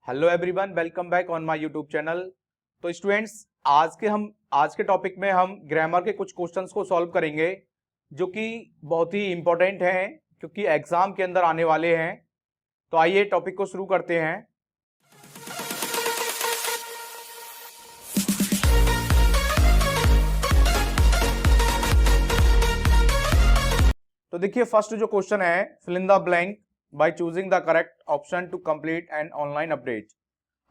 Hello everyone, welcome back on my YouTube channel. तो students, आज के टॉपिक में हम ग्रामर के कुछ क्वेश्चंस को सॉल्व करेंगे जो कि बहुत ही इंपॉर्टेंट हैं क्योंकि एग्जाम के अंदर आने वाले हैं। तो आइए टॉपिक को शुरू करते हैं। तो देखिए, फर्स्ट जो क्वेश्चन है, fill in the blank by choosing the correct option to complete an online update.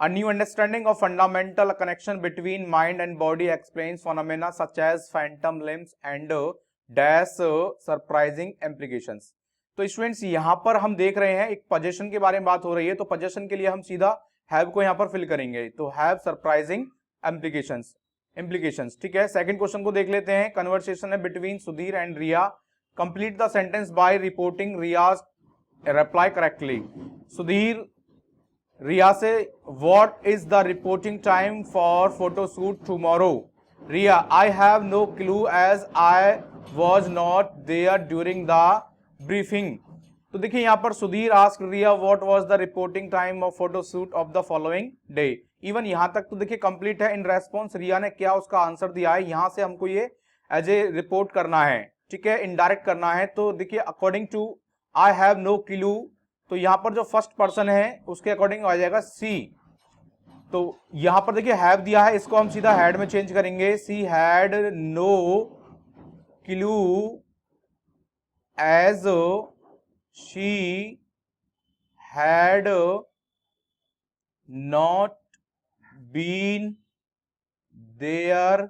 A new understanding of fundamental connection between mind and body explains phenomena such as phantom limbs and dash surprising implications। तो students, यहाँ पर हम देख रहे हैं एक position के बारे में बात हो रही है। तो पोजीशन के लिए हम सीधा हैव को यहाँ पर फिल करेंगे। तो हैव सरप्राइजिंग implications, ठीक है। सेकंड क्वेश्चन को देख लेते हैं। कन्वर्सेशन है between Sudhir and Riya. Complete the sentence by reporting Riya's reply correctly. Sudhir Riya से what is the reporting time for photo shoot tomorrow? Riya, I have no clue as I was not there during the briefing। तो देखिए यहाँ पर Sudhir asked Riya what was the reporting time of photo shoot of the following day। Even यहाँ तक तो देखिए complete है। In response रिया ने क्या उसका आंसर दिया है, यहाँ से हमको ये एज ए रिपोर्ट करना है, ठीक है, इनडायरेक्ट करना है। तो देखिए according to I have no clue, तो यहां पर जो फर्स्ट पर्सन है उसके अकॉर्डिंग आ जाएगा सी। तो यहां पर देखिए हैव दिया है, इसको हम सीधा हैड में चेंज करेंगे। She had no clue as she had not been there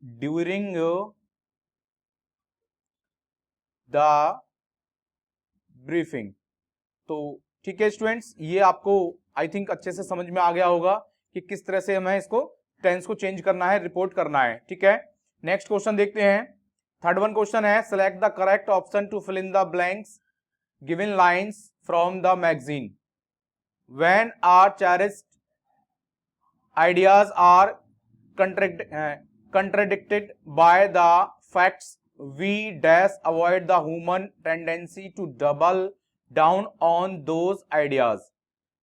during the briefing. तो ठीक है स्टूडेंट्स, ये आपको आई थिंक अच्छे से समझ में आ गया होगा कि किस तरह से हमें इसको टेंस को चेंज करना है, रिपोर्ट करना है, ठीक है। नेक्स्ट क्वेश्चन देखते हैं। थर्ड वन क्वेश्चन है, select the correct option to fill in the blanks given lines from the magazine. When are cherished ideas are contradicted by the facts, we dash avoid the human tendency to double down on those ideas।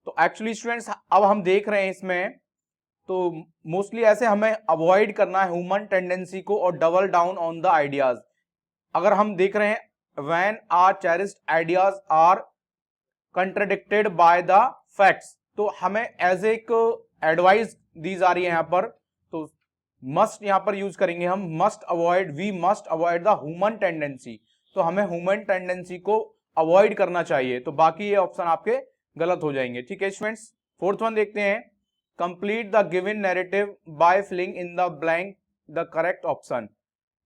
तो actually students, अब हम देख रहे हैं इसमें तो mostly ऐसे हमें अवॉइड करना है ह्यूमन टेंडेंसी को और double down on the ideas. अगर हम देख रहे हैं when are cherished ideas are contradicted by the facts, तो हमें एज एक एडवाइस दी जा रही है यहाँ पर। तो मस्ट यहां पर यूज करेंगे हम, must avoid, we must avoid the human tendency. तो हमें ह्यूमन टेंडेंसी को अवॉइड करना चाहिए। तो बाकी ये ऑप्शन आपके गलत हो जाएंगे, ठीक है स्टूडेंट्स। फोर्थ वन देखते हैं। Complete the given narrative by filling in the blank the correct option.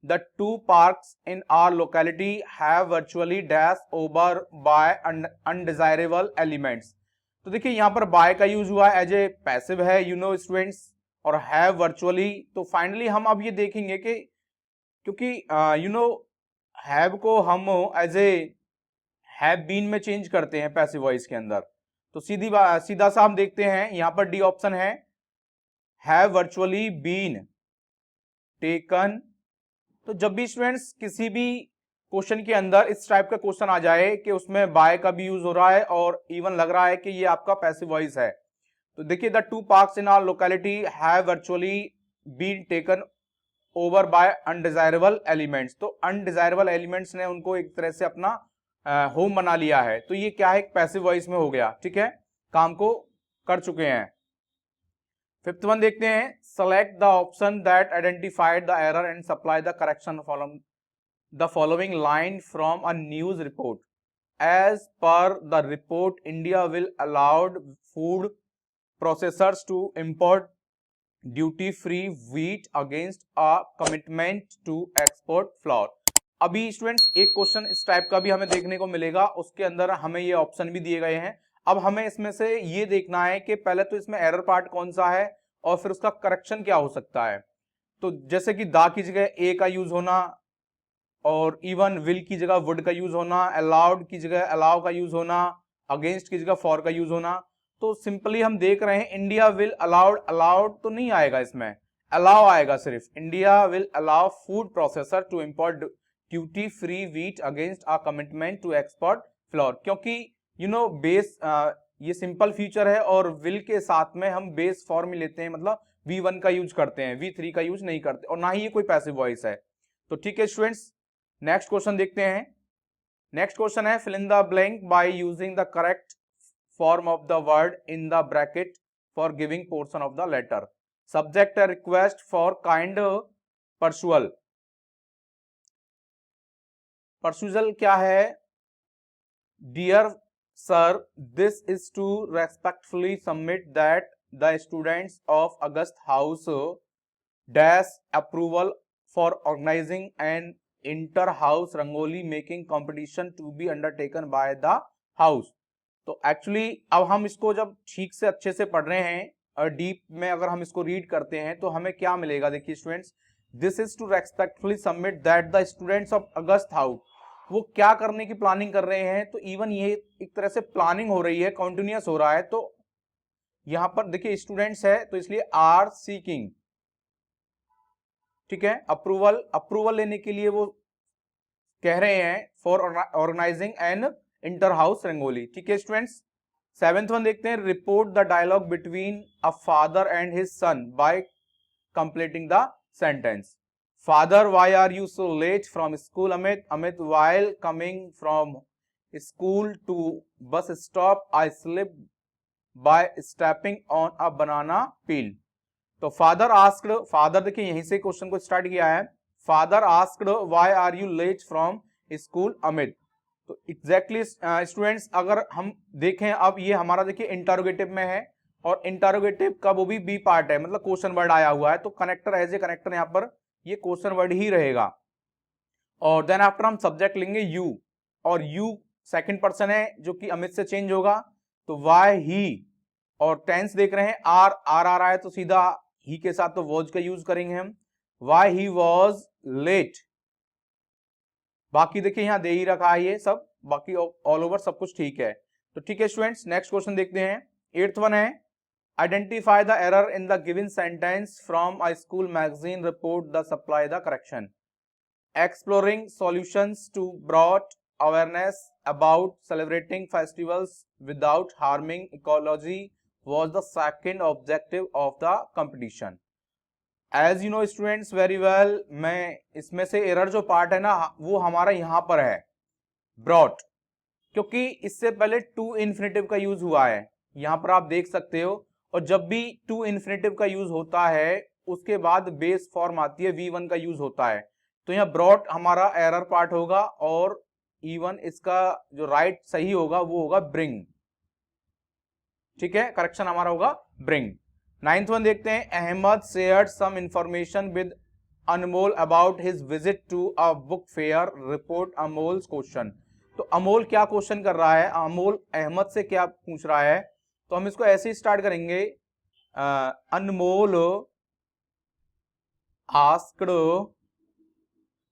The two parks in our locality have virtually dash over by undesirable elements. तो देखिए यहाँ पर बाय का यूज हुआ एज ए पैसिव है, you know students, और have virtually. तो finally हम अब ये देखेंगे कि क्योंकि यू नो हैव को हम एज ए हैव बीन में चेंज करते हैं पैसिव वॉइस के अंदर। तो सीधा सा हम देखते हैं, यहां पर डी ऑप्शन है, हैव वर्चुअली बीन टेकन। तो जब भी स्टूडेंट्स किसी भी क्वेश्चन के अंदर इस टाइप का क्वेश्चन आ जाए कि उसमें बाय का भी यूज हो रहा है और इवन लग रहा है कि ये आपका पैसिव वॉइस है, तो देखिए the two parks in our locality have virtually been taken over by undesirable elements. तो अनडिजायरेबल एलिमेंट्स ने उनको एक तरह से अपना होम बना लिया है। तो ये क्या है, एक पैसिव वॉइस में हो गया, ठीक है, काम को कर चुके हैं। फिफ्थ वन देखते हैं। Select the option that identified the error and supply the correction the following line from a news report. As per the report, India will allowed food processors to import duty free wheat against a commitment to export flour। अभी students एक question इस type का भी हमें देखने को मिलेगा, उसके अंदर हमें ये ऑप्शन भी दिए गए हैं। अब हमें इसमें से ये देखना है कि पहले तो इसमें एरर पार्ट कौन सा है और फिर उसका करेक्शन क्या हो सकता है। तो जैसे कि दा की जगह ए का यूज होना, और इवन विल की जगह वुड का यूज होना, अलाउड की जगह अलाउ का यूज होना, अगेंस्ट की जगह फॉर का यूज होना। तो सिंपली हम देख रहे हैं इंडिया विल अलाउड, अलाउड तो नहीं आएगा इसमें, अलाउ आएगा सिर्फ। India will allow food processor to import duty free wheat against a commitment to export flour, क्योंकि यू नो बेस, ये सिंपल फ्यूचर है और विल के साथ में हम बेस फॉर्म ही लेते हैं, मतलब V1 का यूज करते हैं, V3 का यूज नहीं करते, और ना ही ये कोई पैसिव वॉइस है। तो ठीक है स्टूडेंट्स, नेक्स्ट क्वेश्चन देखते हैं। नेक्स्ट क्वेश्चन है, fill in the blank by using the correct form of the word in the bracket for giving portion of the letter. Subject request for kind perusal. Perusal क्या है? Dear sir, this is to respectfully submit that the students of August House dash approval for organizing an inter-house rangoli making competition to be undertaken by the house। तो actually अब हम इसको जब ठीक से अच्छे से पढ़ रहे हैं और डीप में अगर हम इसको रीड करते हैं तो हमें क्या मिलेगा? देखिए students, this is to respectfully submit that the students of August house, वो क्या करने की प्लानिंग कर रहे हैं? तो इवन ये एक तरह से प्लानिंग हो रही है, कॉन्टिन्यूस हो रहा है। तो यहां पर देखिए स्टूडेंट्स है तो इसलिए आर सीकिंग, ठीक है, अप्रूवल लेने के लिए वो कह रहे हैं for organizing an inter house rangoli. ठीक है स्टूडेंट्स, 7th वन देखते हैं, report the dialogue between a father and his son by completing the sentence. Father, why are you so late from school? Amit, while coming from school to bus stop I slip by stepping on a banana peel। तो father asked, father देखिए यहीं से question को start किया है, father asked why are you let from school Amit. तो exactly students अगर हम देखें, अब ये हमारा देखिए इंटरोगेटिव में है और इंटरोगेटिव का वो भी बी पार्ट है, मतलब क्वेश्चन वर्ड आया हुआ है, तो कनेक्टर एज ए कनेक्टर यहाँ पर ये क्वेश्चन वर्ड ही रहेगा। और देन आफ्टर हम सब्जेक्ट लेंगे यू, और यू सेकंड पर्सन है जो कि अमित से चेंज होगा, तो वाई ही, और टेंस देख रहे हैं आर आ रहा है तो सीधा ही के साथ तो वॉज का यूज करेंगे हम, वाई ही वॉज लेट। बाकी देखिए यहां दे ही रखा है ये सब, बाकी ऑल ओवर सब कुछ ठीक है। तो ठीक है स्टूडेंट्स, नेक्स्ट क्वेश्चन देखते हैं। 8th वन है, identify the error in the given sentence from a school magazine, report the supply the correction. Exploring solutions to broad awareness about celebrating festivals without harming ecology was the second objective of the competition। as you know students very well, मैं इसमें से error जो part है ना वो हमारा यहाँ पर है ब्रॉड, क्योंकि इससे पहले टू इन्फिनेटिव का यूज हुआ है, यहाँ पर आप देख सकते हो। और जब भी टू इन्फिनेटिव का यूज होता है उसके बाद बेस फॉर्म आती है, V1 का यूज होता है, तो यहाँ ब्रॉड हमारा एरर पार्ट होगा और इवन इसका जो राइट सही होगा वो होगा ब्रिंग। ठीक है, करेक्शन हमारा होगा ब्रिंग। 9th वन देखते हैं, Ahmed shared some information with Anmol about his visit to a book fair, report Amol's question. तो अमोल क्या क्वेश्चन कर रहा है, अमोल अहमद से क्या पूछ रहा है? तो हम इसको ऐसे ही स्टार्ट करेंगे, अनमोल आस्क्ड,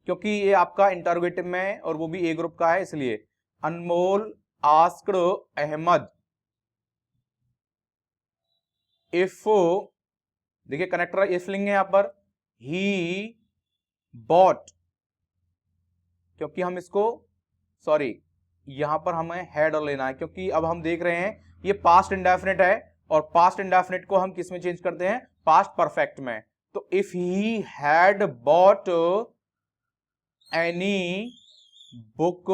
क्योंकि ये आपका इंटरोगेटिव में है और वो भी ए ग्रुप का है, इसलिए अनमोल आस्क्ड अहमद इफ, देखिए कनेक्टर इफ लिंग है यहां पर, ही बॉट, क्योंकि हम इसको सॉरी यहां पर हमें हैड और लेना है, क्योंकि अब हम देख रहे हैं ये पास्ट इंडेफिनिट है और पास्ट इंडेफिनिट को हम किस में चेंज करते हैं? पास्ट परफेक्ट में। तो if he had bought any book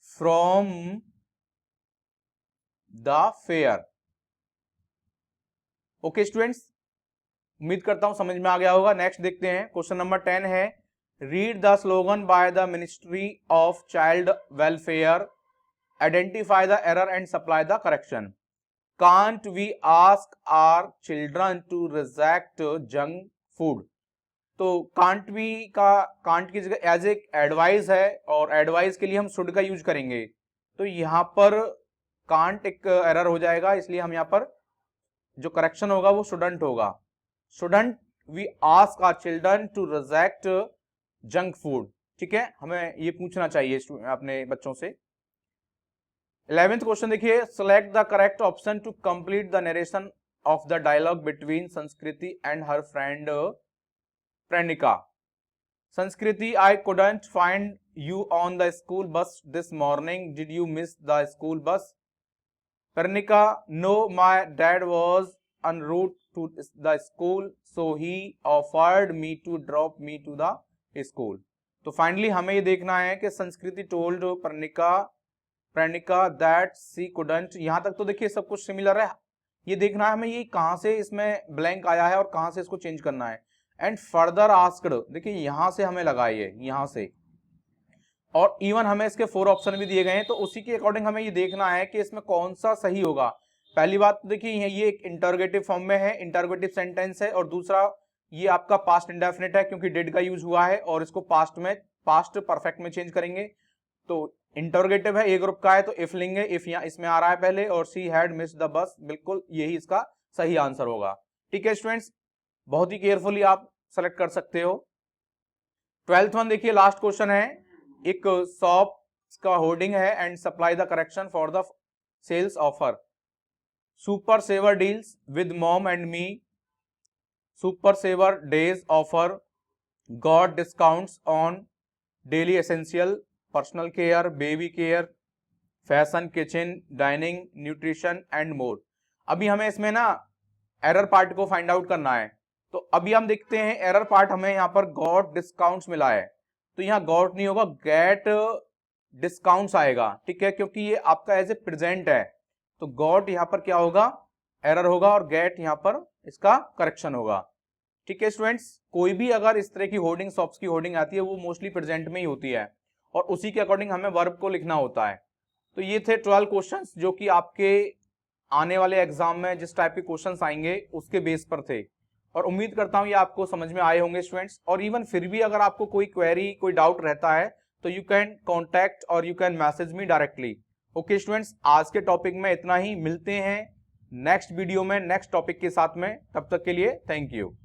from the fair। Okay students, उम्मीद करता हूं समझ में आ गया होगा। नेक्स्ट देखते हैं, क्वेश्चन नंबर 10 है, read the slogan by the ministry of child welfare, identify the error and supply the correction. Can't we ask our children to reject junk food. तो कांट भी का कांट की जगह एज ए एडवाइस है और advice के लिए हम शुड का यूज करेंगे, तो यहां पर कांट एक एरर हो जाएगा, इसलिए हम यहां पर जो करेक्शन होगा वो शुडंट होगा। Shouldn't we ask our children to reject junk food. ठीक है, हमें ये पूछना चाहिए अपने बच्चों से। 11th क्वेश्चन देखिए, select the correct option to complete the narration of the dialogue between Sanskriti and her friend Prenika. Sanskriti, I couldn't find you on the school bus this morning? Did you miss the school bus? Pernika, no, my dad was en route to the school, so he offered me to drop me to the school. तो finally हमें ये देखना है कि संस्कृति told प्रणिका that C couldn't. यहां तक तो देखिए सब कुछ सिमिलर है, ये देखना है हमें ये कहां से इसमें ब्लैंक आया है और कहां से इसको चेंज करना है। एंड फर्दर आस्क्ड, देखिए यहां से हमें लगाई है, यहां से, और इवन हमें इसके 4 ऑप्शन भी दिए गए हैं, तो उसी के अकॉर्डिंग हमें ये देखना है कि इसमें कौन सा सही होगा। पहली बात तो देखिए ये एक इंटरोगेटिव फॉर्म में है, इंटरोगेटिव सेंटेंस है, और दूसरा ये आपका पास्ट इंडेफिनिट है क्योंकि डिड का यूज हुआ है और इसको पास्ट परफेक्ट में चेंज करेंगे। तो इंटरोगेटिव है, ए ग्रुप का है, तो इफ लेंगे, इफ यहाँ इसमें आ रहा है पहले, और she had missed the bus, बिल्कुल यही इसका सही आंसर होगा। ठीक है स्टूडेंट्स, बहुत ही केयरफुली आप सेलेक्ट कर सकते हो। 12th वन देखिए, लास्ट क्वेश्चन है, एक शॉप का होर्डिंग है and supply the correction for the sales offer. Super saver deals with mom and me, super saver days offer, good discounts on daily essential, personal care, baby care, fashion, kitchen, dining, nutrition and more. अभी हमें इसमें ना error part को find out करना है, तो अभी हम देखते हैं एरर पार्ट हमें यहाँ पर गॉट डिस्काउंट्स मिला है, तो यहाँ गॉट नहीं होगा, गेट डिस्काउंट्स आएगा। ठीक है, क्योंकि ये आपका एज ए प्रेजेंट है, तो गॉट यहाँ पर क्या होगा, एरर होगा, और गेट यहाँ पर इसका करेक्शन होगा। ठीक है स्टूडेंट्स, कोई भी अगर इस तरह की होर्डिंग, शॉप्स की होर्डिंग आती है, वो मोस्टली प्रेजेंट में ही होती है और उसी के अकॉर्डिंग हमें वर्ब को लिखना होता है। तो ये थे 12 क्वेश्चंस जो कि आपके आने वाले एग्जाम में जिस टाइप के क्वेश्चंस आएंगे उसके बेस पर थे, और उम्मीद करता हूं ये आपको समझ में आए होंगे स्टूडेंट्स। और इवन फिर भी अगर आपको कोई क्वेरी, कोई डाउट रहता है तो यू कैन कॉन्टैक्ट और you can message me directly. Okay students, आज के टॉपिक में इतना ही, मिलते हैं नेक्स्ट वीडियो में नेक्स्ट टॉपिक के साथ में, तब तक के लिए थैंक यू।